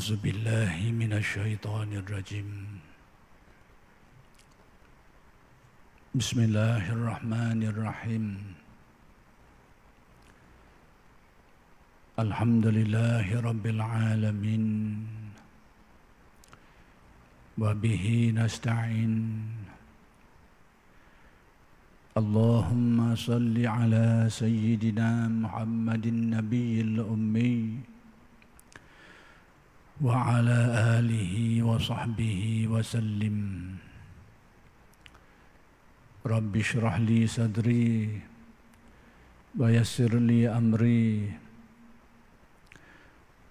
أعوذ بالله من الشيطان الرجيم بسم الله الرحمن الرحيم الحمد لله رب العالمين وبه نستعين اللهم صل على سيدنا محمد النبي الأمي وعلى آله وصحبه وسلم رب اشرح لي صدري ويسر لي أمري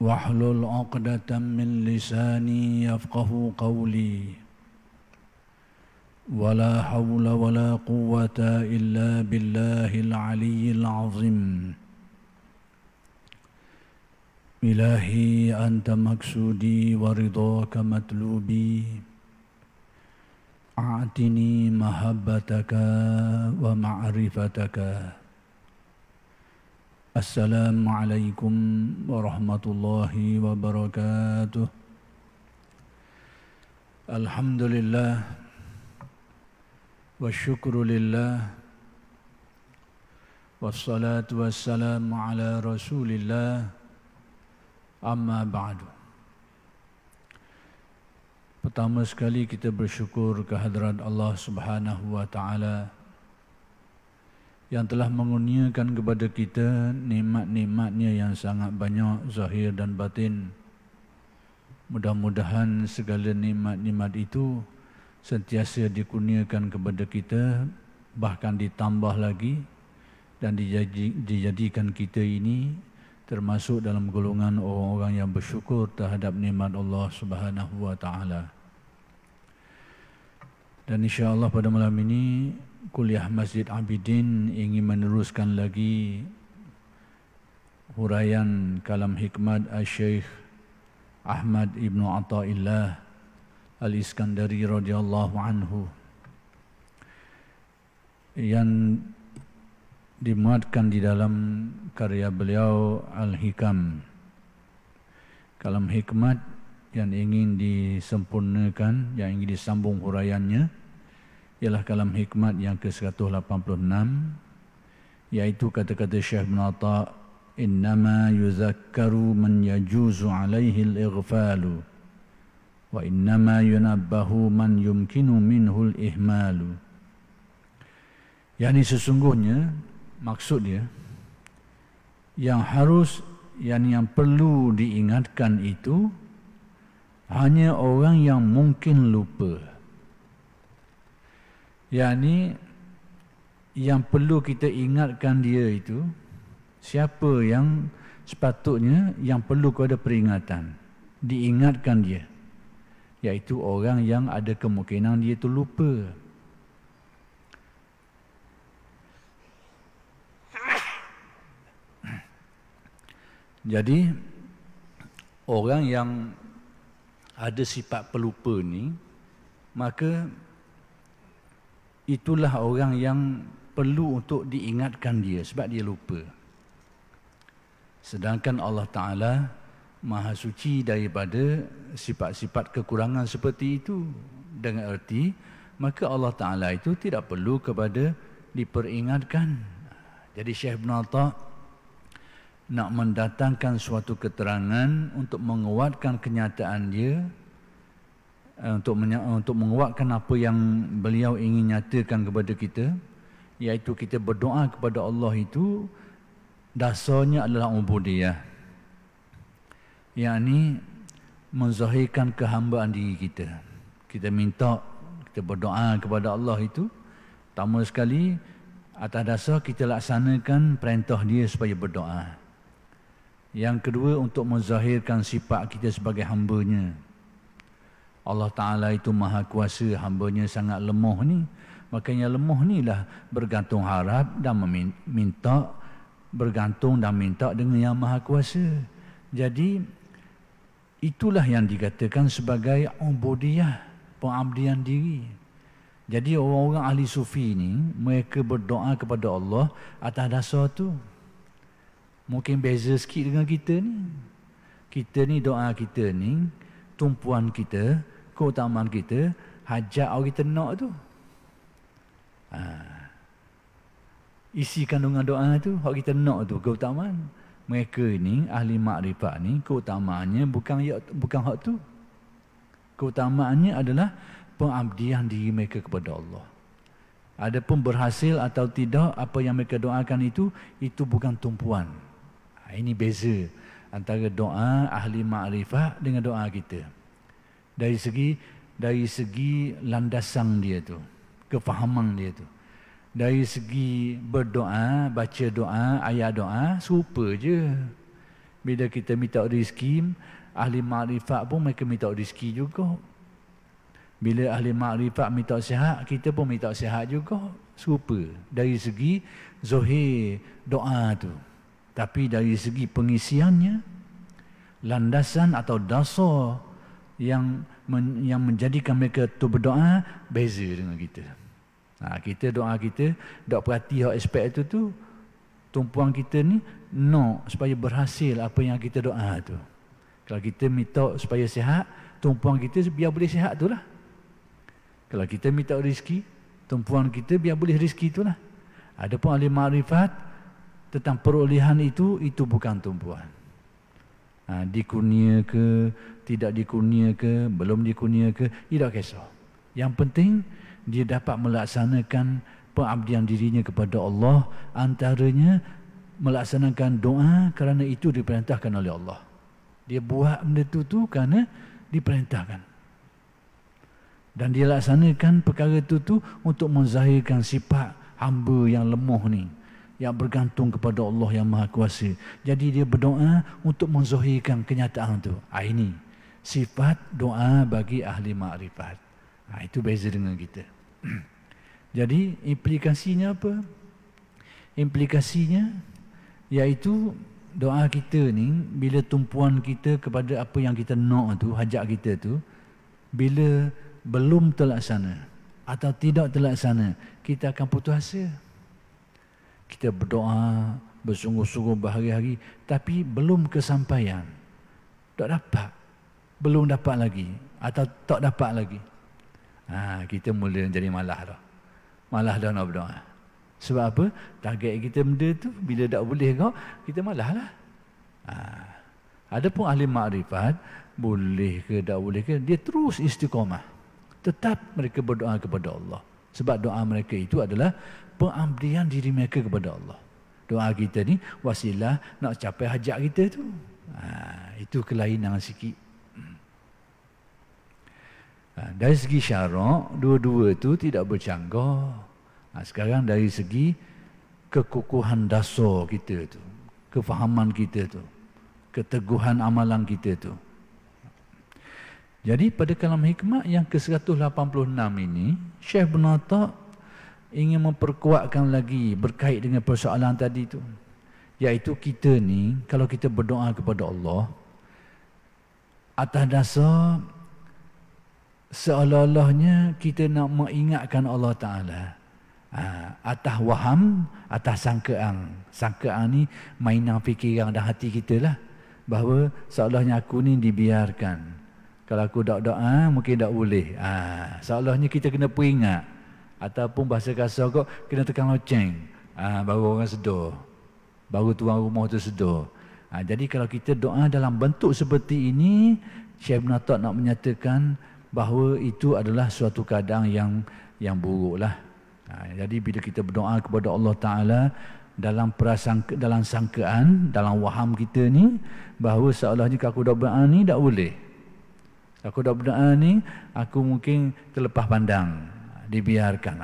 واحلل عقدة من لساني يفقه قولي ولا حول ولا قوة إلا بالله العلي العظيم إلهي أنت مقصودي ورضاك مطلوبي أعطني محبتك ومعرفتك السلام عليكم ورحمة الله وبركاته الحمد لله والشكر لله والصلاة والسلام على رسول الله Amma ba'du. Pertama sekali kita bersyukur kehadrat Allah Subhanahu wa taala yang telah mengurniakan kepada kita nikmat-nikmatnya yang sangat banyak zahir dan batin. Mudah-mudahan segala nikmat-nikmat itu sentiasa dikurniakan kepada kita, bahkan ditambah lagi dan dijadikan kita ini termasuk dalam golongan orang-orang yang bersyukur terhadap nikmat Allah Subhanahu wa taala. Dan insya-Allah pada malam ini kuliah Masjid Abidin ingin meneruskan lagi huraian kalam hikmat Al-Syeikh Ahmad Ibn Athaillah Al-Iskandari radhiyallahu anhu yang dimuatkan di dalam karya beliau Al-Hikam. Kalam hikmat yang ingin disempurnakan, yang ingin disambung huraiannya ialah kalam hikmat yang ke-186, iaitu kata-kata Syekh Ibn Atha, innama yuzakkaru man yajuzu alaihi al-ighfalu wa innama yunabbahu man yumkinu minhu al-ihmalu. Yani sesungguhnya maksud dia yang harus yang perlu diingatkan itu hanya orang yang mungkin lupa. Yani yang perlu kita ingatkan dia itu siapa yang sepatutnya yang perlu kepada peringatan, diingatkan dia, iaitu orang yang ada kemungkinan dia itu lupa. Jadi orang yang ada sifat pelupa ni, maka itulah orang yang perlu untuk diingatkan dia sebab dia lupa. Sedangkan Allah Ta'ala Maha Suci daripada sifat-sifat kekurangan seperti itu. Dengan erti, maka Allah Ta'ala itu tidak perlu kepada diperingatkan. Jadi Syekh Ibn Atha nak mendatangkan suatu keterangan untuk menguatkan kenyataan dia, untuk menguatkan apa yang beliau ingin nyatakan kepada kita, iaitu kita berdoa kepada Allah itu dasarnya adalah ubudiyah, yakni menzahirkan kehambaan diri kita. Kita minta, kita berdoa kepada Allah itu pertama sekali atas dasar kita laksanakan perintah dia supaya berdoa. Yang kedua, untuk menzahirkan sifat kita sebagai hamba-Nya. Allah Ta'ala itu maha kuasa, hamba-Nya sangat lemah ni. Makanya lemah ni lah bergantung harap dan meminta, bergantung dan minta dengan yang maha kuasa. Jadi itulah yang dikatakan sebagai ubudiyah, pengabdian diri. Jadi orang-orang ahli sufi ni, mereka berdoa kepada Allah atas dasar tu. Mungkin beza sikit dengan kita ni. Kita ni doa kita ni, tumpuan kita, keutamaan kita, hajat orang kita nak tu. Isi kandungan doa tu, hak kita nak tu, keutamaan. Mereka ni, ahli makrifat ni, keutamaannya bukan hak tu. Keutamaannya adalah pengabdian diri mereka kepada Allah. Adapun berhasil atau tidak apa yang mereka doakan itu bukan tumpuan. Ini beza antara doa ahli makrifat dengan doa kita. Dari segi landasan dia tu, kefahaman dia tu. Dari segi berdoa, baca doa, ayat doa, serupa je. Bila kita minta rezeki, ahli makrifat pun mereka minta rezeki juga. Bila ahli makrifat minta sihat, kita pun minta sihat juga. Serupa. Dari segi zahir doa tu. Tapi dari segi pengisiannya, landasan atau dasar yang menjadikan mereka tu berdoa, beza dengan kita. Kita doa kita, dok perhati hak aspek itu tu, tumpuan kita ni, nak supaya berhasil apa yang kita doa tu. Kalau kita minta supaya sihat, tumpuan kita biar boleh sihat tu lah. Kalau kita minta rezeki, tumpuan kita biar boleh rezeki itulah. Adapun ahli makrifat tentang perolehan itu bukan tumpuan. Dikurnia ke, tidak dikurnia ke, belum dikurnia ke, tidak kisah. Yang penting dia dapat melaksanakan pengabdian dirinya kepada Allah, antaranya melaksanakan doa kerana itu diperintahkan oleh Allah. Dia buat benda tu kerana diperintahkan. Dan dia laksanakan perkara itu untuk menzahirkan sifat hamba yang lemah ni, yang bergantung kepada Allah yang Maha Kuasa. Jadi dia berdoa untuk menzahirkan kenyataan itu. Ini sifat doa bagi ahli makrifat. Itu beza dengan kita. Jadi implikasinya apa? Implikasinya iaitu doa kita ni, bila tumpuan kita kepada apa yang kita nak tu, hajat kita tu, bila belum terlaksana atau tidak terlaksana, kita akan putus asa. Kita berdoa bersungguh-sungguh berhari-hari, tapi belum kesampaian. Tak dapat, belum dapat lagi, atau tak dapat lagi. Kita mula jadi malas dah. Malas dah nak berdoa. Sebab apa? Target kita benda tu, bila tak boleh kau, kita malas lah. Adapun ahli makrifat, boleh ke tak boleh ke, dia terus istiqamah. Tetap mereka berdoa kepada Allah. Sebab doa mereka itu adalah pengabdian diri mereka kepada Allah. Doa kita ni wasilah nak capai hajat kita tu. Itu kelainan sikit. Dari segi syarak, dua-dua tu tidak bercanggah. Sekarang dari segi kekukuhan dasar kita tu, kefahaman kita tu, keteguhan amalan kita tu. Jadi pada kalam hikmah yang ke-186 ini, Syekh Ibn Atta' ingin memperkuatkan lagi berkait dengan persoalan tadi tu. Iaitu kita ni, kalau kita berdoa kepada Allah, atas dasar seolah-olahnya kita nak mengingatkan Allah Ta'ala. Atas waham, atas sangkaan. Sangkaan ni mainan fikiran dan hati kita lah. Bahawa seolah-olahnya aku ni dibiarkan. Kalau aku tak doa, mungkin tak boleh. Seolah-olahnya kita kena peringat. Ataupun bahasa kasar kok, kena tekan loceng. Baru orang sedar. Baru tuan rumah tu sedar. Jadi kalau kita doa dalam bentuk seperti ini, Syekh Ibn Atta' nak menyatakan bahawa itu adalah suatu keadaan yang buruk lah. Jadi bila kita berdoa kepada Allah Ta'ala dalam sangkaan, dalam waham kita ni, bahawa seolah-olahnya kalau aku dah berdoa ni, tak boleh. Aku dah berdoa ni, aku mungkin terlepas pandang, dibiarkan.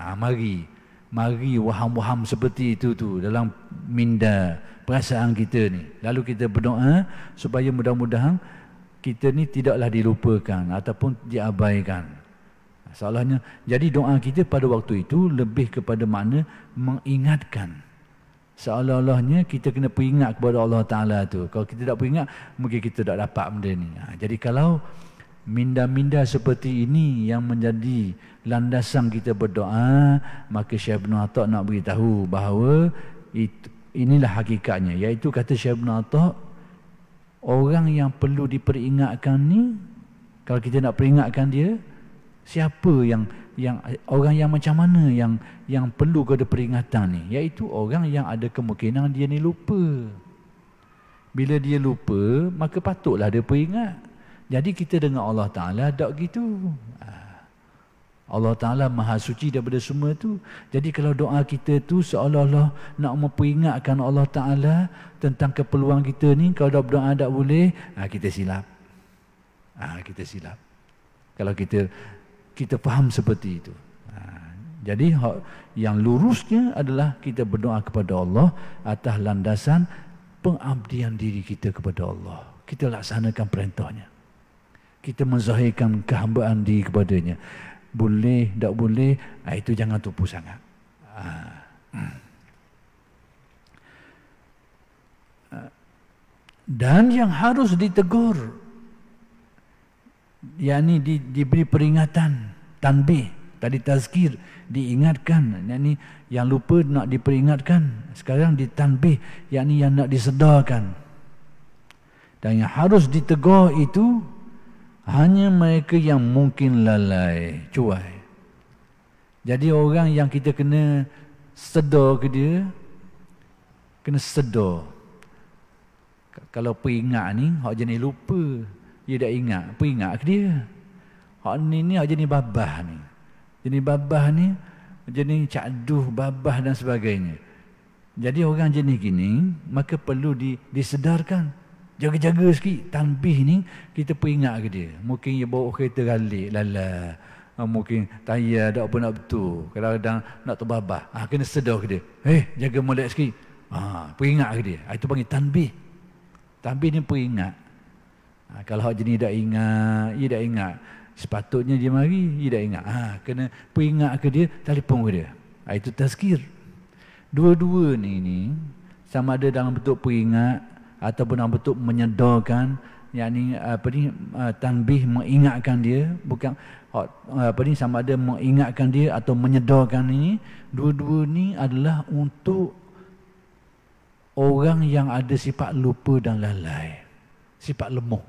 Mari waham-waham seperti itu tu dalam minda perasaan kita ni. Lalu kita berdoa supaya mudah-mudahan kita ni tidaklah dilupakan ataupun diabaikan. Soalnya, jadi doa kita pada waktu itu lebih kepada makna mengingatkan. Seolah-olahnya kita kena peringat kepada Allah Ta'ala tu. Kalau kita tak peringat, mungkin kita tak dapat benda ni. Jadi kalau minda-minda seperti ini yang menjadi landasan kita berdoa, maka Syekh Ibn Atta' nak beritahu bahawa inilah hakikatnya. Iaitu kata Syekh Ibn Atta', orang yang perlu diperingatkan ni, kalau kita nak peringatkan dia, siapa yang orang yang macam mana yang perlu kepada peringatan ni? Iaitu orang yang ada kemungkinan dia ni lupa. Bila dia lupa, maka patutlah dia peringat. Jadi kita dengan Allah Ta'ala tak gitu. Allah Ta'ala maha suci daripada semua tu. Jadi kalau doa kita tu seolah-olah nak memperingatkan Allah Ta'ala tentang keperluan kita ni, kalau doa tak boleh, kita silap. Kita silap. Kalau kita faham seperti itu. Jadi yang lurusnya adalah kita berdoa kepada Allah atas landasan pengabdian diri kita kepada Allah. Kita laksanakan perintahnya. Kita menzahirkan kehambaan diri kepadanya. Boleh, tak boleh, itu jangan tupu sangat. Dan yang harus ditegur, yakni diberi peringatan, tanbih, tadi tazkir, diingatkan, yakni yang lupa nak diperingatkan, sekarang ditanbih, yakni yang nak disedarkan. Dan yang harus ditegur itu hanya mereka yang mungkin lalai, cuai. Jadi orang yang kita kena sedar ke dia, kena sedar. Kalau peringat ni, hak jenis lupa, dia tak ingat, peringat ke dia. Hak ni hak jenis babah ni. Jenis babah ni, jenis cakduh, babah dan sebagainya. Jadi orang jenis gini, maka perlu disedarkan. Jaga-jaga sikit, tanbih ni kita peringat ke dia. Mungkin dia bawa kereta galik, lala. Mungkin tayar tak apa nak betul. Kadang-kadang nak terbabah. Kena sedar ke dia. Jaga molek sikit. Peringat ke dia. Itu panggil tanbih. Tanbih ni peringat. Kalau jenis tak ingat, dia tak ingat. Sepatutnya dia mari, dia tak ingat. Kena peringat ke dia, telefon ke dia. Itu tazkir. Dua-dua ni sama ada dalam bentuk peringat ataupun dalam bentuk menyedarkan, yakni tanbih, mengingatkan dia, bukan sama ada mengingatkan dia atau menyedarkan ini. Dua-dua ni adalah untuk orang yang ada sifat lupa dan lalai, sifat lemah.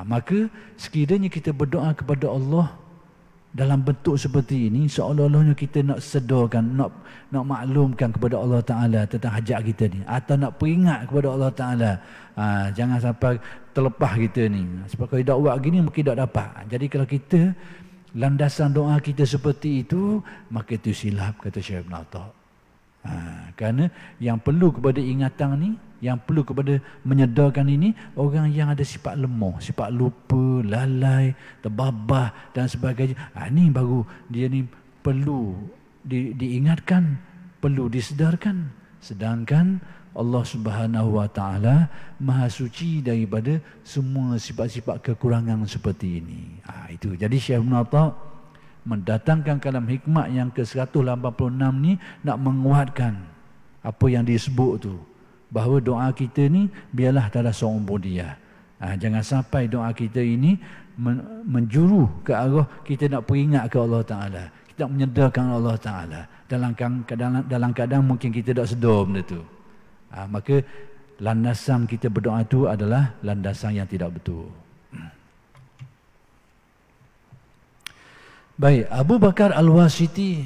Maka sekiranya kita berdoa kepada Allah dalam bentuk seperti ini, seolah-olahnya kita nak sedarkan, nak maklumkan kepada Allah Ta'ala tentang hajat kita ni, atau nak peringat kepada Allah Ta'ala. Jangan sampai terlepas kita ni. Sebab kalau tak buat gini mungkin tak dapat. Jadi kalau kita landasan doa kita seperti itu, maka itu silap, kata Syekh Ibn Atta'. Kerana yang perlu kepada ingatan ni, yang perlu kepada menyedarkan ini, orang yang ada sifat lemah, sifat lupa, lalai, terbabah dan sebagainya. Ini baru dia ni perlu diingatkan, perlu disedarkan. Sedangkan Allah Subhanahu Wa Taala Maha Suci daripada semua sifat-sifat kekurangan seperti ini. Itu. Jadi Syekh Ibn Atta' mendatangkan kalam hikmat yang ke-186 ni nak menguatkan apa yang disebut tu, bahawa doa kita ni biarlah tak ada seorang ubudiyah. Jangan sampai doa kita ini menjuru ke arah kita nak peringat ke Allah Ta'ala, kita nak menyedarkan Allah Ta'ala dalam keadaan mungkin kita tak sedar benda tu. Maka landasan kita berdoa tu adalah landasan yang tidak betul. Baik, Abu Bakar Al-Wasiti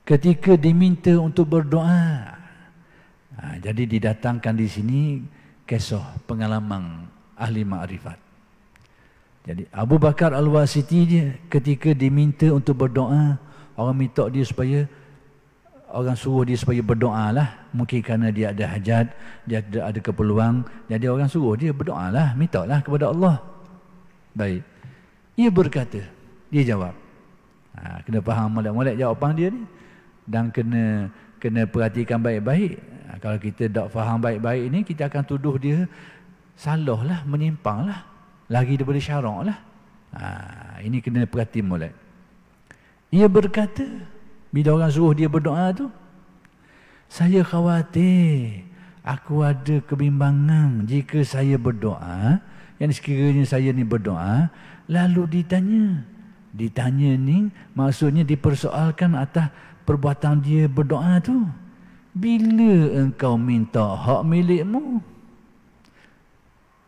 ketika diminta untuk berdoa, jadi didatangkan di sini kisah pengalaman ahli ma'rifat. Jadi Abu Bakar Al-Wasiti dia ketika diminta untuk berdoa, orang minta dia supaya, orang suruh dia supaya berdoa lah. Mungkin kerana dia ada hajat, dia ada keperluan, jadi orang suruh dia berdoa lah, minta lah kepada Allah. Baik, ia berkata, dia jawab. Kena faham molek-molek jawapan dia ni, dan kena perhatikan baik-baik. Kalau kita tak faham baik-baik ni, kita akan tuduh dia salah lah, menyimpang lah, lari daripada syarak lah. Ini kena perhati molek. Ia berkata, bila orang suruh dia berdoa tu, saya khawatir aku ada kebimbangan jika saya berdoa, yang sekiranya saya ni berdoa lalu ditanya ni, maksudnya dipersoalkan atas perbuatan dia berdoa tu. Bila engkau minta hak milikmu?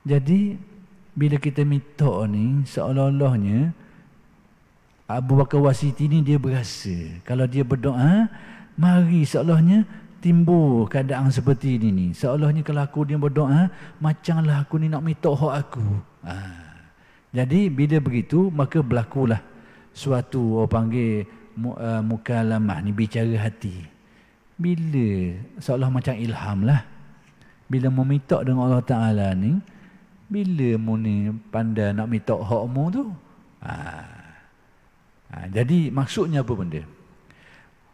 Jadi bila kita minta ni, seolah-olahnya Abu Bakar Wasiti ni dia berasa kalau dia berdoa, mari seolahnya timbul keadaan seperti ini ni. Seolahnya kalau aku dia berdoa, macamlah aku ni nak minta hak aku. Jadi bila begitu, maka berlakulah suatu orang panggil mukalamah ni, bicara hati. Bila seolah macam ilham lah. Bila mau minta dengan Allah Ta'ala ni, bila mu ni pandai nak minta hakmu tu, jadi maksudnya apa benda?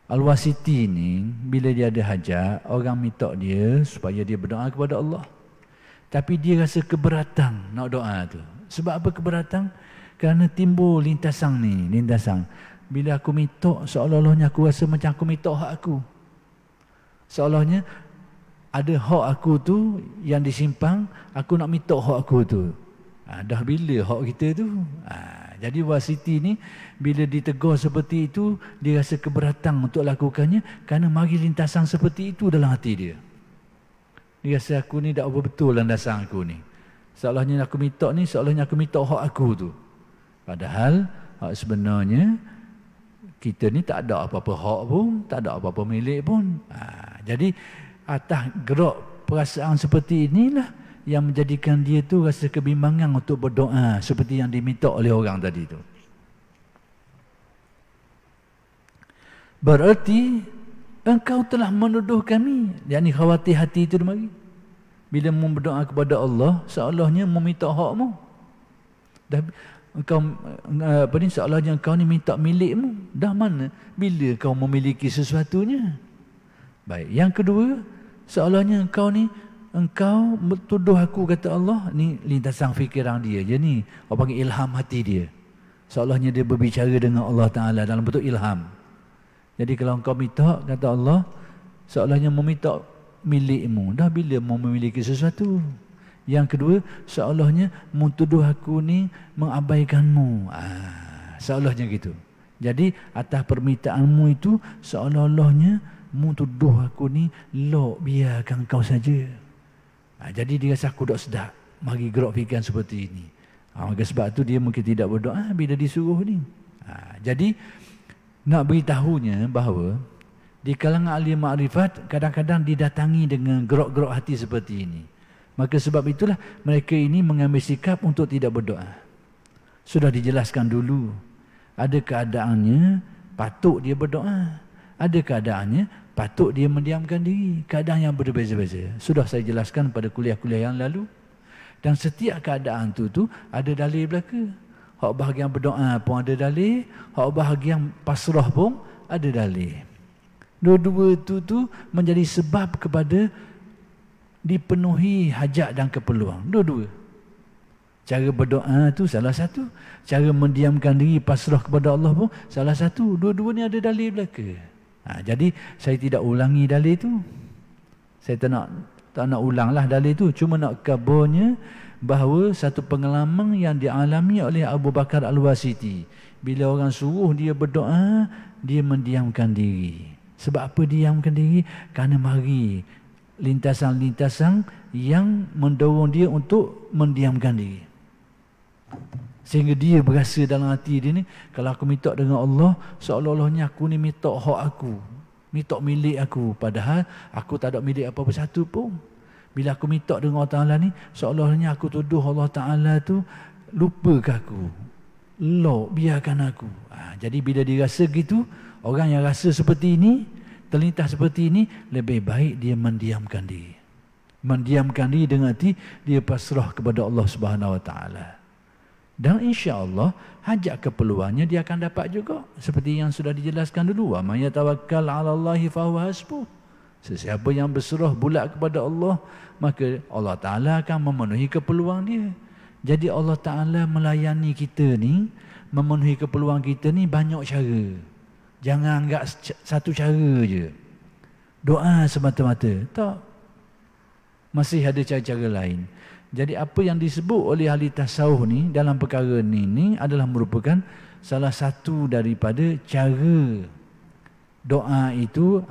Al-Wasiti ni bila dia ada hajat, orang minta dia supaya dia berdoa kepada Allah. Tapi dia rasa keberatan nak doa tu. Sebab apa keberatan? Kerana timbul lintasan ni, lintasan. Bila aku minta, seolah-olahnya aku rasa macam aku minta hak aku. Seolahnya ada hak aku tu yang disimpan, aku nak minta hak aku tu. Dah bila hak kita tu? Jadi Wasiti ni bila ditegur seperti itu, dia rasa keberatan untuk lakukannya kerana mari lintasan seperti itu dalam hati dia. Dia rasa aku ni tak betul landasan aku ni. Seolahnya aku minta ni, seolahnya aku minta hak aku tu. Padahal hak sebenarnya kita ni tak ada apa-apa hak pun, tak ada apa-apa milik pun. Jadi atas gerak perasaan seperti inilah yang menjadikan dia tu rasa kebimbangan untuk berdoa seperti yang diminta oleh orang tadi tu. Berarti engkau telah menuduh kami, yakni khawatir hati itu mari. Bila mu berdoa kepada Allah, seolahnya mu minta hakmu. Dah engkau seolahnya engkau ni minta milikmu. Dah mana bila kau memiliki sesuatunya? Baik, yang kedua, seolahnya engkau tuduh aku, kata Allah, ni lintasan fikiran dia je ni. Orang panggil ilham hati dia. Seolahnya dia berbicara dengan Allah Ta'ala dalam bentuk ilham. Jadi kalau engkau minta, kata Allah, seolahnya meminta milikmu. Dah bila mau memiliki sesuatu? Yang kedua, seolahnya tuduh aku ni mengabaikanmu. Seolahnya gitu. Jadi atas permintaanmu itu, seolah-olahnya tuduh aku ni, lok biarkan kau saja. Jadi dia rasa aku tak sedap. Mari gerak fikiran seperti ini. Maka sebab tu dia mungkin tidak berdoa bila disuruh ni. Jadi nak beritahunya bahawa di kalangan ahli makrifat kadang-kadang didatangi dengan gerak-gerak hati seperti ini. Maka sebab itulah mereka ini mengambil sikap untuk tidak berdoa. Sudah dijelaskan dulu. Ada keadaannya patut dia berdoa. Ada keadaannya patut dia mendiamkan diri. Keadaan yang berbeza-beza. Sudah saya jelaskan pada kuliah-kuliah yang lalu. Dan setiap keadaan tu ada dalil belaka. Hak bahagian berdoa pun ada dalil. Hak bahagian pasrah pun ada dalil. Dua-dua tu menjadi sebab kepada dipenuhi hajat dan keperluan. Dua-dua. Cara berdoa tu salah satu. Cara mendiamkan diri pasrah kepada Allah pun salah satu. Dua-dua ni ada dalil belaka. Jadi saya tidak ulangi dalil tu. Saya tak nak ulanglah dalil tu. Cuma nak kabarnya bahawa satu pengalaman yang dialami oleh Abu Bakar Al-Wasiti. Bila orang suruh dia berdoa, dia mendiamkan diri. Sebab apa diamkan diri? Kerana mari lintasan-lintasan yang mendorong dia untuk mendiamkan diri. Sehingga dia berasa dalam hati dia ni, kalau aku minta dengan Allah, seolah-olahnya aku ni minta hak aku, minta milik aku. Padahal aku tak ada milik apa-apa satu pun. Bila aku minta dengan Allah Ta'ala ni, seolah-olahnya aku tuduh Allah Ta'ala tu, lupakah aku? Lok, biarkan aku. Jadi bila dia rasa gitu, orang yang rasa seperti ini, terlintas seperti ini, lebih baik dia mendiamkan diri. Mendiamkan diri dengan hati, dia pasrah kepada Allah Subhanahu Wa Ta'ala. Dan insya-Allah hajat keperluannya dia akan dapat juga, seperti yang sudah dijelaskan dulu, wa may yatawakkal 'ala Allahi fa huwa hasbuh. Sesiapa yang berserah bulat kepada Allah, maka Allah Taala akan memenuhi keperluan dia. Jadi Allah Taala melayani kita ni, memenuhi keperluan kita ni banyak cara. Jangan anggap satu cara je. Doa semata-mata. Tak. Masih ada cara-cara lain. Jadi apa yang disebut oleh ahli tasawuf ni dalam perkara ni adalah merupakan salah satu daripada cara doa itu,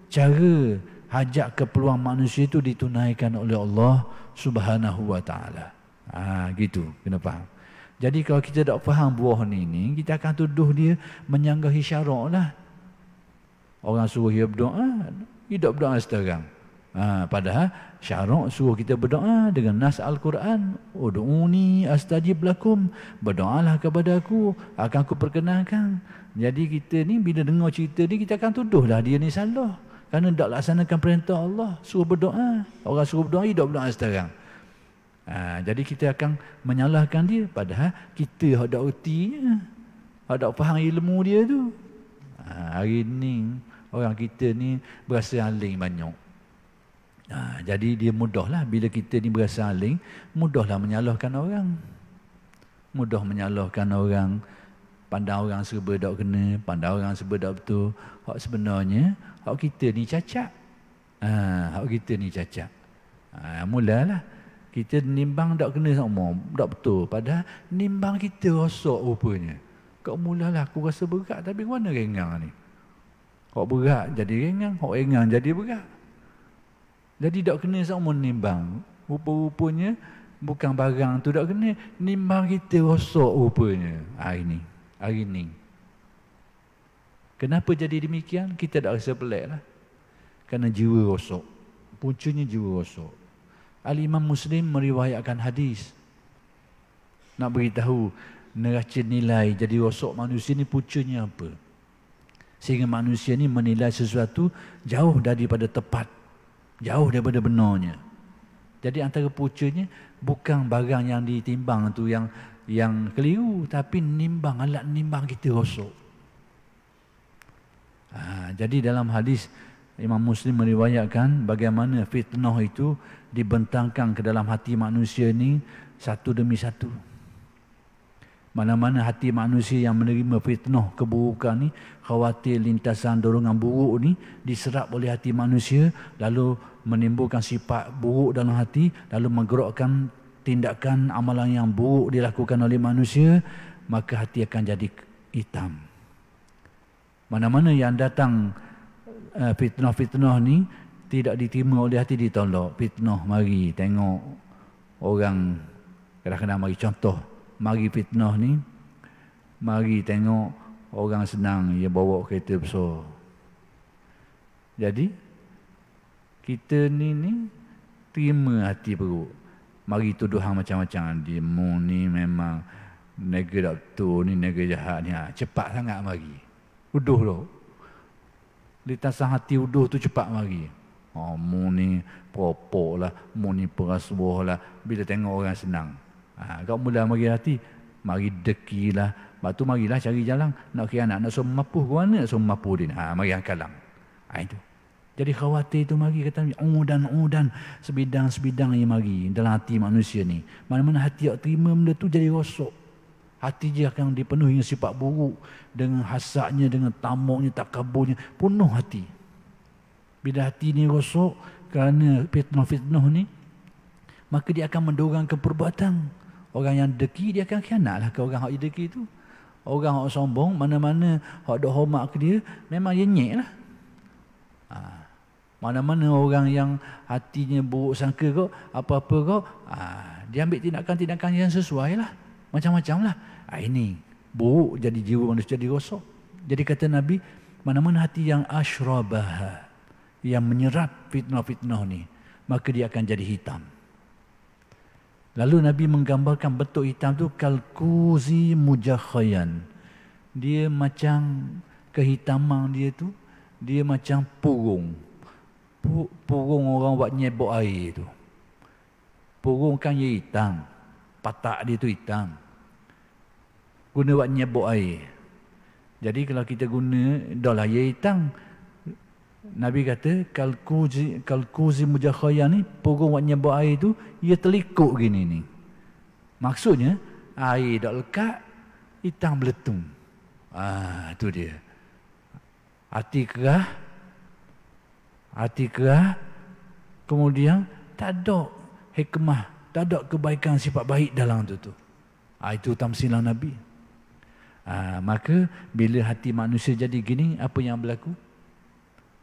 cara hajat keperluan manusia itu ditunaikan oleh Allah Subhanahu Wa Ta'ala. Gitu, kena faham. Jadi kalau kita tak faham buah ni kita akan tuduh dia menyanggahi syarak lah. Orang suruh dia berdoa, dia tak berdoa sekarang. Padahal syarak suruh kita berdoa dengan nas Al-Quran. Ud'uni astajib lakum. Berdoalah kepada aku, akan aku perkenalkan. Jadi kita ni bila dengar cerita ni, kita akan tuduhlah dia ni salah. Kerana tak laksanakan perintah Allah, suruh berdoa. Orang suruh berdoa, dia tak berdoa sekarang. Jadi kita akan menyalahkan dia. Padahal kita tak erti, tak faham ilmu dia tu. Hari ni orang kita ni berasa aling banyak. Jadi dia mudahlah bila kita ni berasa aling, mudahlah menyalahkan orang. Mudah menyalahkan orang. Pandang orang serba tak kena, pandang orang serba tak betul. Hak sebenarnya hak kita ni cacat. Hak kita ni cacat. Mulalah kita nimbang tak kena sama, tak betul. Padahal nimbang kita rosak rupanya. Kau mulalah aku rasa berat, tapi mana ringan ni? Hak berat jadi ringan, hak ringan jadi berat. Jadi tak kena sama nimbang. Rupa-rupanya bukan barang tu tak kena, nimbang kita rosak rupanya. Hari ni. Kenapa jadi demikian? Kita tak rasa pelik lah. Kerana jiwa rosak. Puncanya jiwa rosak. Al-Imam Muslim meriwayatkan hadis. Nak beritahu neraca nilai jadi rosak manusia ni puncanya apa? Sehingga manusia ni menilai sesuatu jauh daripada tepat. Jauh daripada benarnya. Jadi antara puncanya bukan barang yang ditimbang tu yang keliru, tapi nimbang, alat nimbang kita rosak. Jadi dalam hadis Imam Muslim meriwayatkan bagaimana fitnah itu dibentangkan ke dalam hati manusia ni satu demi satu. Mana-mana hati manusia yang menerima fitnah keburukan ni, khawatir lintasan dorongan buruk ni diserap oleh hati manusia, lalu menimbulkan sifat buruk dalam hati, lalu menggerakkan tindakan amalan yang buruk dilakukan oleh manusia, maka hati akan jadi hitam. Mana-mana yang datang fitnah-fitnah ni tidak diterima oleh hati, ditolak. Fitnah mari tengok orang, kadang-kadang mari contoh, mari fitnah ni, mari tengok orang senang dia bawa kereta besar. Jadi kita ni terima hati perut. Mari tuduhan macam-macam, dia mu ni memang nega tak betul ni, nega jahat ni. Cepat sangat mari uduh tu. Lintasan hati uduh tu cepat mari. Mu ni peropok lah, mu ni perasuah lah. Bila tengok orang senang, kau mula mari hati, mari deki lah. Lepas tu marilah cari jalan. Nak khianat, nak suruh mapuh ke mana, nak suruh mapuh dia. Mari angkalang. Itu. Jadi khawatir tu mari, kata udan sebidang-sebidang yang mari dalam hati manusia ni. Mana-mana hati yang terima benda tu jadi rosak. Hati dia akan dipenuhi dengan sifat buruk, dengan hasadnya, dengan tamuknya, takaburnya, penuh hati. Bila hati ni rosak kerana fitnah-fitnah ni, maka dia akan mendorang ke perbuatan. Orang yang deki, dia akan khianatlah ke orang yang deki tu. Orang yang sombong, mana-mana yang ada hormat ke dia, memang dia nyek lah. Mana-mana orang yang hatinya buruk sangka kau, apa-apa kau, dia ambil tindakan-tindakan yang sesuai lah. Macam-macam lah. Ini buruk, jadi jiwa manusia jadi rosak. Jadi kata Nabi, mana-mana hati yang ashrabah, yang menyerap fitnah-fitnah ni, maka dia akan jadi hitam. Lalu Nabi menggambarkan bentuk hitam tu kalkuzi mujakhayan. Dia macam kehitaman dia tu, dia macam purung. Purung orang buat nyebok air tu. Purung kan dia hitam. Patak dia tu hitam. Guna buat nyebok air. Jadi kalau kita guna, dah lah dia hitam. Nabi kata, kalkuzi mujakhayan ni, purung buat nyebok air tu, ia terlikuk gini ni. Maksudnya, air dah lekat, hitam beletung. Itu dia. Hati kerah, kemudian tak ada hikmah, tak ada kebaikan sifat baik dalam tu. Itu tamsilan Nabi. Maka bila hati manusia jadi gini, apa yang berlaku?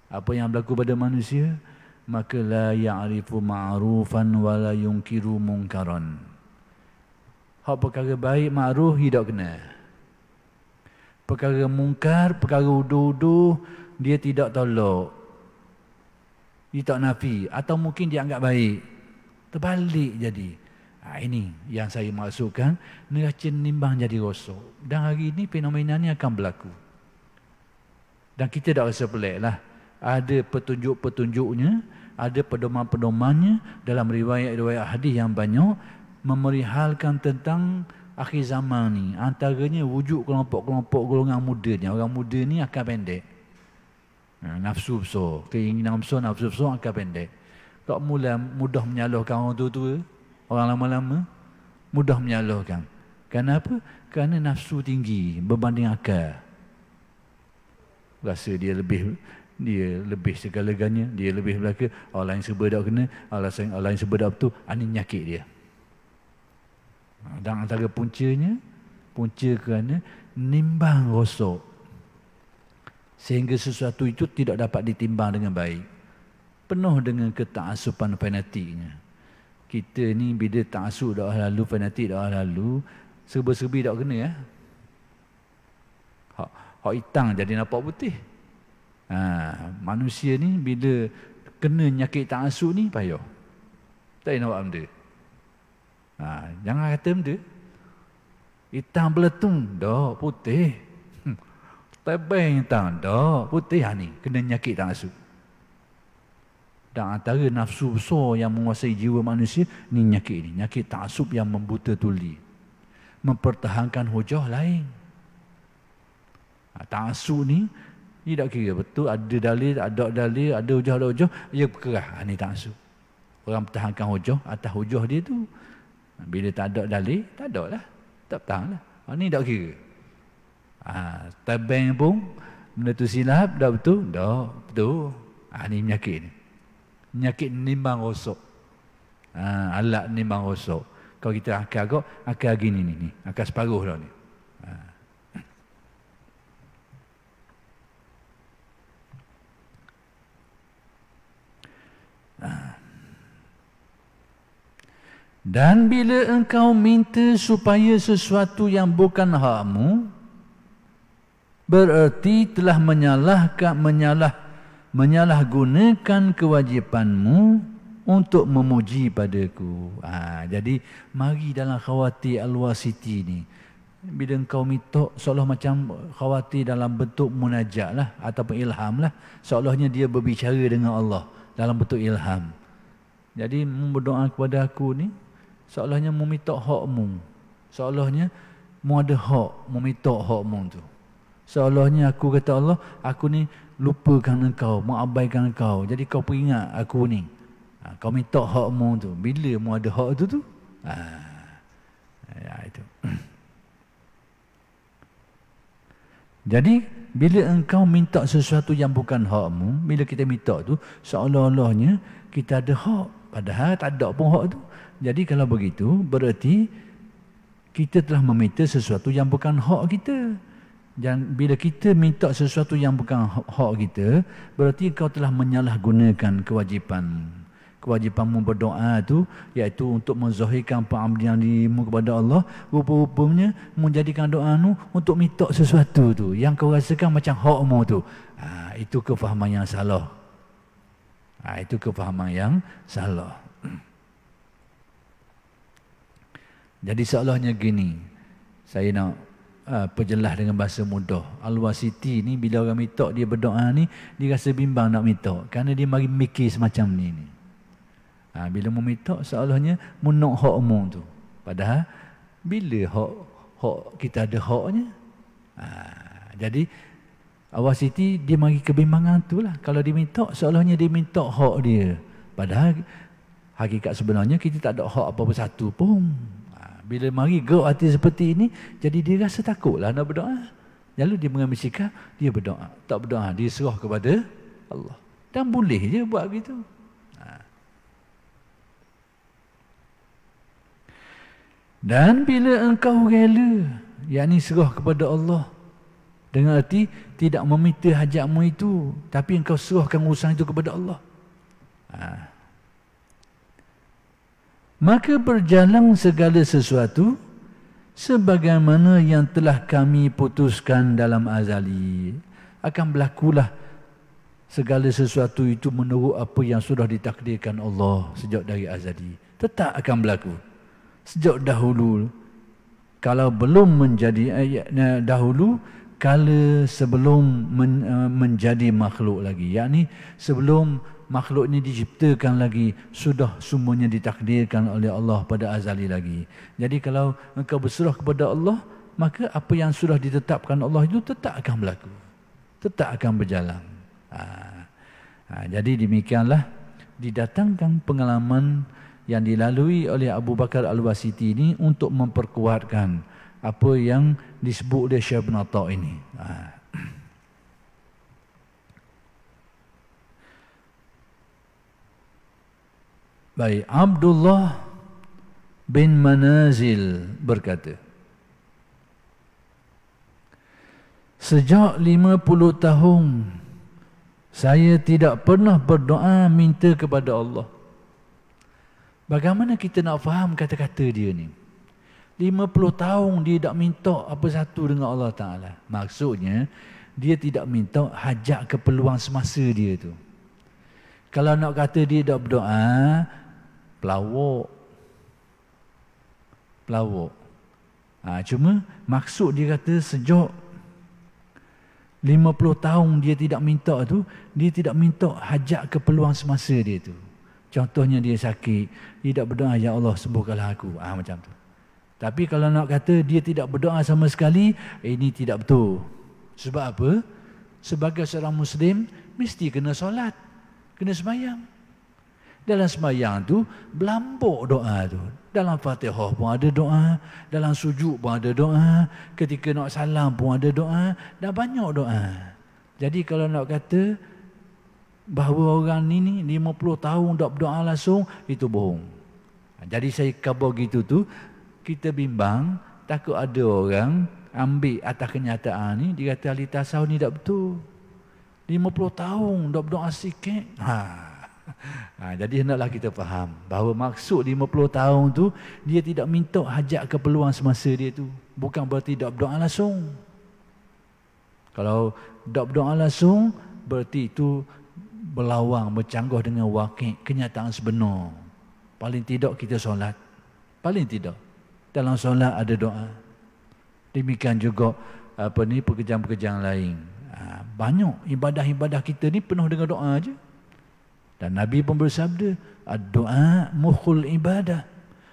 Apa yang berlaku pada manusia? Maka la ya'rifu ma'rufan wa la yunkiru munkaran. Hak perkara baik makruf dia tak kenal. Perkara mungkar, perkara uduh-uduh dia tidak tolak. Dia tak nafi atau mungkin dia anggap baik. Terbalik jadi. Ini yang saya maksudkan, neraca nimbang jadi rosak. Dan hari ini fenomena ni akan berlaku. Dan kita tak rasa pelik lah. Ada petunjuk-petunjuknya, ada pedoman-pedomannya dalam riwayat-riwayat hadis yang banyak memerihalkan tentang akhir zaman ni. Antaranya wujud kelompok-kelompok golongan muda ni. Orang muda ni akan pendek. Nafsu besar, keinginan besar, nafsu besar akan pendek. Tak mula mudah menyalahkan orang tua-tua, orang lama-lama mudah menyalahkan. Kenapa? Kerana nafsu tinggi berbanding akal. Rasa dia lebih segala-galanya, dia lebih belaka, orang lain serba tak kena, orang lain serba tak betul, ini nyakit dia. Dan antara punca kerana nimbang rosak. Sehingga sesuatu itu tidak dapat ditimbang dengan baik. Penuh dengan ketakasupan fanatiknya. Kita ni bila ta'asub dah lalu, fanatik dah lalu, serba-serbi tak kena ya. Hak hitam jadi nampak putih. Manusia ni bila kena nyakit ta'asub ni payah. Tak nak buat benda. Jangan kata benda. Hitam beletung, dah putih. Tebing hitam, dah putih. Ni kena nyakit ta'asub. Dan antara nafsu besar yang menguasai jiwa manusia ni nyakit ta'asub yang membuta tuli. Mempertahankan hujah lain. Ta'asub ni dia tak kira betul ada dalil, ada hujah, ia berkerah. Ni ta'asub. Orang pertahankan hujah atas hujah dia tu. Bila tak ada dalil, tak ada lah. Tak bertahan lah. Ni tak kira. Tabeng pun benda tu silap, tak betul? Tak betul. Ni penyakit ni. Penyakit nimbang rosak. Alat nimbang rosak. Kalau kita akal gini ni. Akal separuh dah ni. Dan bila engkau minta supaya sesuatu yang bukan hakmu, bererti telah menyalahgunakan kewajipanmu untuk memuji padaku. Jadi mari dalam khawatir al-wasiti ni, bila engkau minta seolah macam khawatir dalam bentuk munajat lah ataupun ilham lah, seolahnya dia berbicara dengan Allah dalam bentuk ilham. Jadi berdoa kepada aku ni seolahnya meminta hakmu, seolahnya mu ada hak meminta hakmu tu. Seolahnya aku kata Allah, aku ni lupakan engkau, mengabaikan engkau. Jadi kau peringat aku ni. Kau minta hakmu tu. Bila mu ada hak tu? Itu. Jadi bila engkau minta sesuatu yang bukan hakmu, bila kita minta tu seolah-olahnya kita ada hak, padahal tak ada pun hak tu. Jadi kalau begitu berarti kita telah meminta sesuatu yang bukan hak kita. Dan bila kita minta sesuatu yang bukan hak kita, berarti kau telah menyalahgunakan kewajipanmu berdoa tu, iaitu untuk menzahirkan pengabdian dirimu kepada Allah. Rupa-rupanya menjadikan doamu untuk minta sesuatu tu yang kau rasakan macam hakmu tu. Itu kefahaman yang salah. Itu kefahaman yang salah. Jadi seolahnya gini, saya nak perjelas dengan bahasa mudah. Al-wasiti ni bila orang minta dia berdoa ni, dia rasa bimbang nak minta kerana dia mari mikir semacam ni. Bila mu minta seolahnya mu nak hakmu tu. Padahal bila hak kita ada haknya. Jadi al-wasiti dia mari kebimbangan tu lah. Kalau dia minta seolahnya dia minta hak dia. Padahal hakikat sebenarnya kita tak ada hak apa-apa satu pun. Bila mari gerak hati seperti ini, jadi dia rasa takutlah nak berdoa. Lalu dia mengambil sikap, dia berdoa. Tak berdoa, dia serah kepada Allah. Dan boleh je buat begitu. Dan bila engkau rela, yakni serah kepada Allah, dengan arti tidak meminta hajatmu itu, tapi engkau serahkan urusan itu kepada Allah. Maka berjalan segala sesuatu sebagaimana yang telah kami putuskan dalam azali. Akan berlakulah segala sesuatu itu menurut apa yang sudah ditakdirkan Allah sejak dari azali. Tetap akan berlaku sejak dahulu. Kalau belum menjadi dahulu, kala sebelum menjadi makhluk lagi, yakni sebelum makhluk ini diciptakan lagi, sudah semuanya ditakdirkan oleh Allah pada azali lagi. Jadi kalau engkau berserah kepada Allah, maka apa yang sudah ditetapkan Allah itu tetap akan berlaku, tetap akan berjalan. Jadi demikianlah didatangkan pengalaman yang dilalui oleh Abu Bakar Al-Wasiti ini untuk memperkuatkan apa yang disebut oleh Syekh Ibn Atta' ini. Baik, Abdullah bin Manazil berkata, sejak 50 tahun saya tidak pernah berdoa minta kepada Allah. Bagaimana kita nak faham kata-kata dia ni? 50 tahun dia tak minta apa satu dengan Allah Ta'ala. Maksudnya, dia tidak minta hajat keperluan semasa dia tu. Kalau nak kata dia tak berdoa, pelawak. Cuma maksud dia kata sejak 50 tahun dia tidak minta tu, dia tidak minta hajat keperluan semasa dia tu. Contohnya dia sakit, dia tak berdoa, ya Allah sembuhkanlah aku. Macam tu. Tapi kalau nak kata dia tidak berdoa sama sekali, ini tidak betul. Sebab apa? Sebagai seorang Muslim, mesti kena solat, kena sembahyang. Dalam sembahyang tu, berlambuk doa tu. Dalam Fatihah pun ada doa, dalam sujud pun ada doa, ketika nak salam pun ada doa, dah banyak doa. Jadi kalau nak kata bahawa orang ni 50 tahun tak berdoa langsung, itu bohong. Jadi saya khabar gitu tu, kita bimbang, takut ada orang ambil atas kenyataan ni, dia kata ahli tasawuf ni tak betul. 50 tahun tak berdoa sikit. Jadi hendaklah kita faham bahawa maksud 50 tahun tu, dia tidak minta hajat keperluan semasa dia tu. Bukan berarti tak berdoa langsung. Kalau tak berdoa langsung, berarti itu berlawang, bercanggah dengan wakil, kenyataan sebenar. Paling tidak kita solat. Paling tidak. Dalam solat ada doa. Demikian juga pekerjaan-pekerjaan lain. Banyak ibadah-ibadah kita ni penuh dengan doa aja. Dan Nabi pun bersabda, doa mukhul ibadah.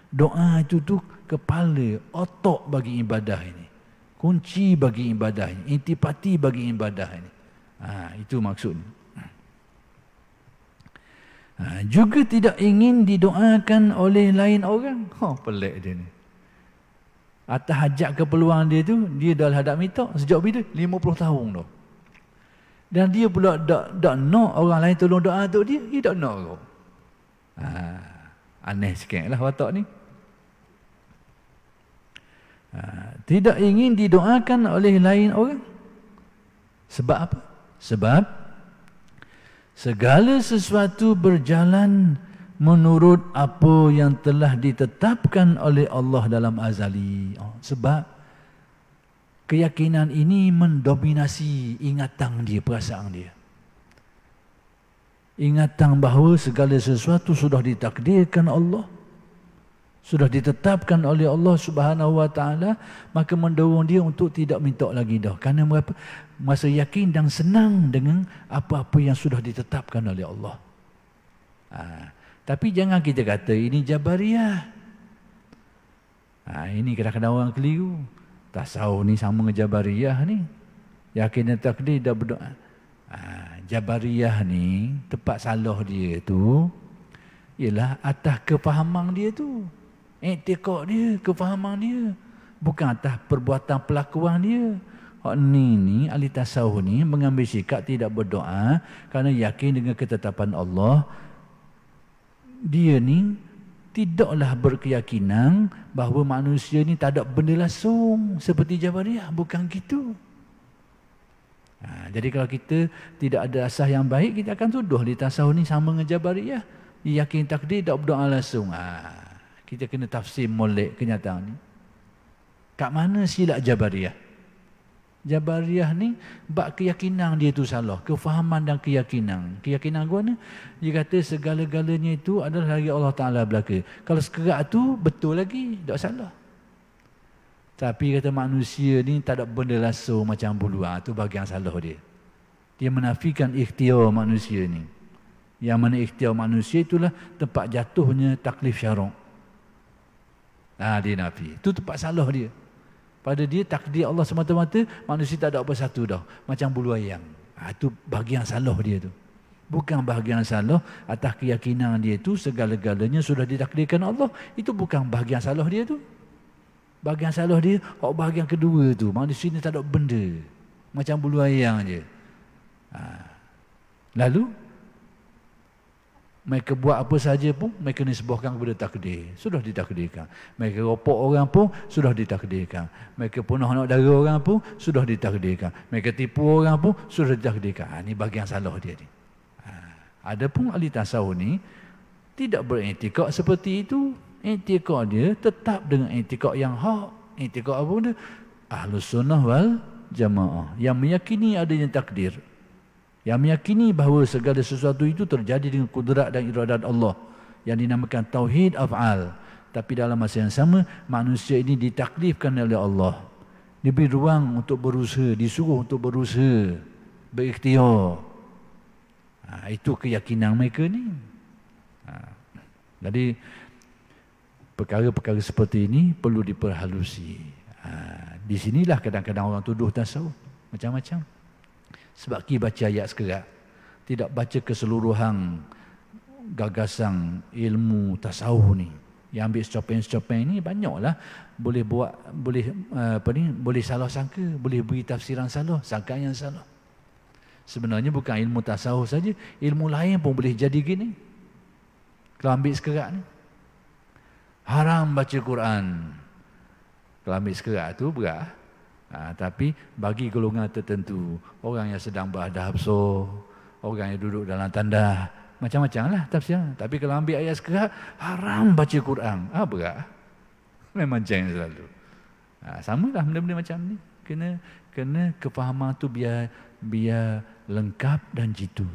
Doa itu tu kepala, otak bagi ibadah ini. Kunci bagi ibadah ini. Intipati bagi ibadah ini. Itu maksudnya. Juga tidak ingin didoakan oleh lain orang. Pelik dia ni. Atas hajat keperluan dia tu, dia dah hadap minta sejak bila? 50 tahun dah. Dan dia pula tak nak orang lain tolong doa untuk dia. Dia tak nak kau. Aneh sikit lah watak ni. Tidak ingin didoakan oleh lain orang. Sebab apa? Sebab segala sesuatu berjalan menurut apa yang telah ditetapkan oleh Allah dalam azali. Sebab keyakinan ini mendominasi ingatan dia, perasaan dia. Ingatan bahawa segala sesuatu sudah ditakdirkan Allah, sudah ditetapkan oleh Allah Subhanahu wa taala, maka mendorong dia untuk tidak minta lagi dah. Kerana masa yakin dan senang dengan apa-apa yang sudah ditetapkan oleh Allah. Tapi jangan kita kata ini Jabariyah. Ini kadang-kadang orang keliru. Tasawuf ni sama dengan Jabariyah ni. Yakin dan takdir dah berdoa. Jabariyah ni, tempat salah dia tu ialah atas kefahaman dia tu. Iktikad dia, kefahaman dia. Bukan atas perbuatan pelakuan dia. Hak ni ahli tasawuf ni mengambil sikap tidak berdoa kerana yakin dengan ketetapan Allah. Dia ni tidaklah berkeyakinan bahawa manusia ni tak ada benda langsung seperti Jabariyah. Bukan gitu. Jadi kalau kita tidak ada asas yang baik, kita akan tuduh di tasawuf ni sama dengan Jabariyah. Dia yakin takdir, tak berdoa langsung. Kita kena tafsir molek kenyataan ni. Kat mana silap Jabariyah? Jabariyah ni bab keyakinan dia tu salah, kefahaman dan keyakinan. Keyakinan gua ni dia kata segala-galanya itu adalah dari Allah Taala belaka. Kalau sekerat tu betul lagi, tak salah. Tapi kata manusia ni tak ada benda laso macam bulu. Tu bahagian salah dia. Dia menafikan ikhtiar manusia ni. Yang mana ikhtiar manusia itulah tempat jatuhnya taklif syarak. Dia nafi. Itu tempat salah dia. Pada dia takdir Allah semata-mata, manusia tak ada apa satu dah. Macam bulu ayam. Itu bahagian salah dia tu. Bukan bahagian salah atas keyakinan dia tu segala-galanya sudah ditakdirkan Allah. Itu bukan bahagian salah dia tu. Bahagian salah dia, bahagian kedua tu. Manusia ni tak ada benda. Macam bulu ayam je. Lalu mereka buat apa saja pun mereka nisbahkan kepada takdir. Sudah ditakdirkan. Mereka ropok orang pun sudah ditakdirkan. Mereka punah anak dara orang pun sudah ditakdirkan. Mereka tipu orang pun sudah ditakdirkan. Ini bahagian salah dia ni. Adapun ahli tasawuf ni tidak beriktikad seperti itu. Iktikad dia tetap dengan iktikad yang hak. Iktikad apa dia? Ahlus Sunnah wal Jamaah yang meyakini adanya takdir. Yang meyakini bahawa segala sesuatu itu terjadi dengan kudrat dan iradat Allah yang dinamakan tauhid af'al. Tapi dalam masa yang sama, manusia ini ditaklifkan oleh Allah. Diberi ruang untuk berusaha, disuruh untuk berusaha, berikhtiar. Itu keyakinan mereka ni. Jadi perkara-perkara seperti ini perlu diperhalusi. Di sinilah kadang-kadang orang tuduh tasawuf macam-macam. Sebab kita baca ayat sekerat, tidak baca keseluruhan gagasan ilmu tasawuf ni. Yang ambil secopeng-secopeng ni banyaklah, boleh buat, boleh salah sangka, boleh beri tafsiran salah, sangkaan yang salah. Sebenarnya bukan ilmu tasawuf saja, ilmu lain pun boleh jadi gini. Kalau ambil sekerat ni, haram baca Quran. Kalau ambil sekerat tu berat. Tapi bagi golongan tertentu, orang yang sedang berada hafsah, orang yang duduk dalam tanda, macam-macam lah tafsir. Tapi kalau ambil ayat sekerat, haram baca Quran. Berat. Memang jangan selalu. Sama lah benda-benda macam ni. Kena kefahaman tu biar lengkap dan jitu.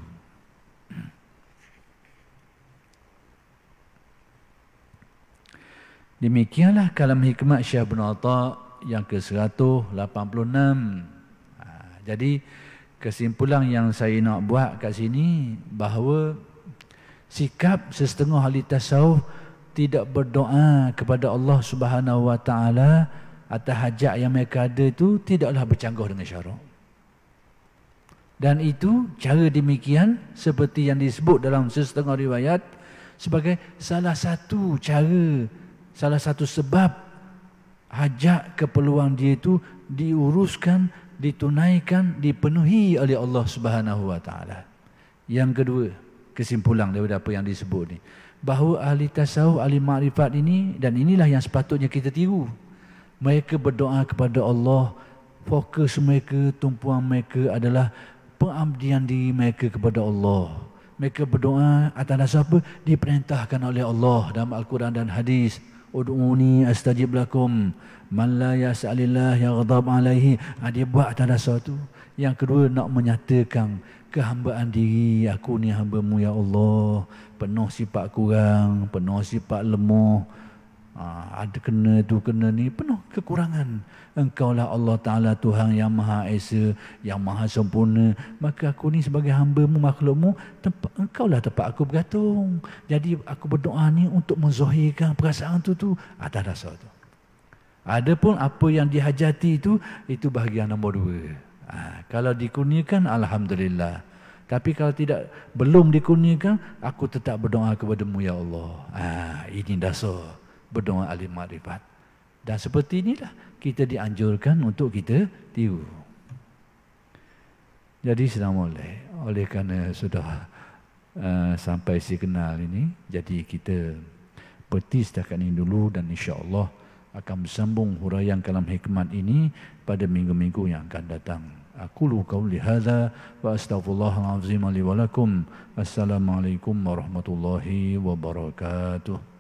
Demikianlah kalam hikmat Syekh Ibn Atha yang ke-186. Jadi kesimpulan yang saya nak buat kat sini bahawa sikap sesetengah ahli tasawuf tidak berdoa kepada Allah Subhanahu Wa Taala atas hajat yang mereka ada itu tidaklah bercanggah dengan syarak. Dan itu cara demikian seperti yang disebut dalam sesetengah riwayat sebagai salah satu cara, salah satu sebab hajat keperluan dia itu diuruskan, ditunaikan, dipenuhi oleh Allah Subhanahu Wa Taala. Yang kedua, kesimpulan daripada apa yang disebut ni, bahawa ahli tasawuf, ahli makrifat ini, dan inilah yang sepatutnya kita tiru. Mereka berdoa kepada Allah, fokus mereka, tumpuan mereka adalah pengabdian diri mereka kepada Allah. Mereka berdoa atas dasar apa? Diperintahkan oleh Allah dalam Al-Quran dan hadis. Ud'uni astajib lakum man la yas'alillah yaghdab alaihi. Dia buat atas dasar tu. Yang kedua, nak menyatakan kehambaan diri, aku ni hamba-Mu ya Allah, penuh sifat kurang, penuh sifat lemah, ada kena tu kena ni, penuh kekurangan. Engkaulah Allah Ta'ala Tuhan yang Maha Esa, yang Maha Sempurna. Maka aku ni sebagai hamba-Mu, makhluk-Mu, Engkaulah tempat aku bergantung. Jadi aku berdoa ni untuk menzahirkan perasaan tu atas dasar tu. Adapun apa yang dihajati itu bahagian nombor 2. Kalau dikurniakan, alhamdulillah. Tapi kalau tidak, belum dikurniakan, aku tetap berdoa kepada-Mu ya Allah. Ini dasar berdoa ahli makrifat. Dan seperti inilah kita dianjurkan untuk kita tiru. Jadi sedang oleh kerana sudah sampai si kenal ini, jadi kita berhenti setakat ini dulu, dan insya-Allah akan bersambung huraian kalam hikmat ini pada minggu-minggu yang akan datang. Aqulu qauli hadza wa astaghfirullahal azim li wa lakum. Assalamualaikum warahmatullahi wabarakatuh.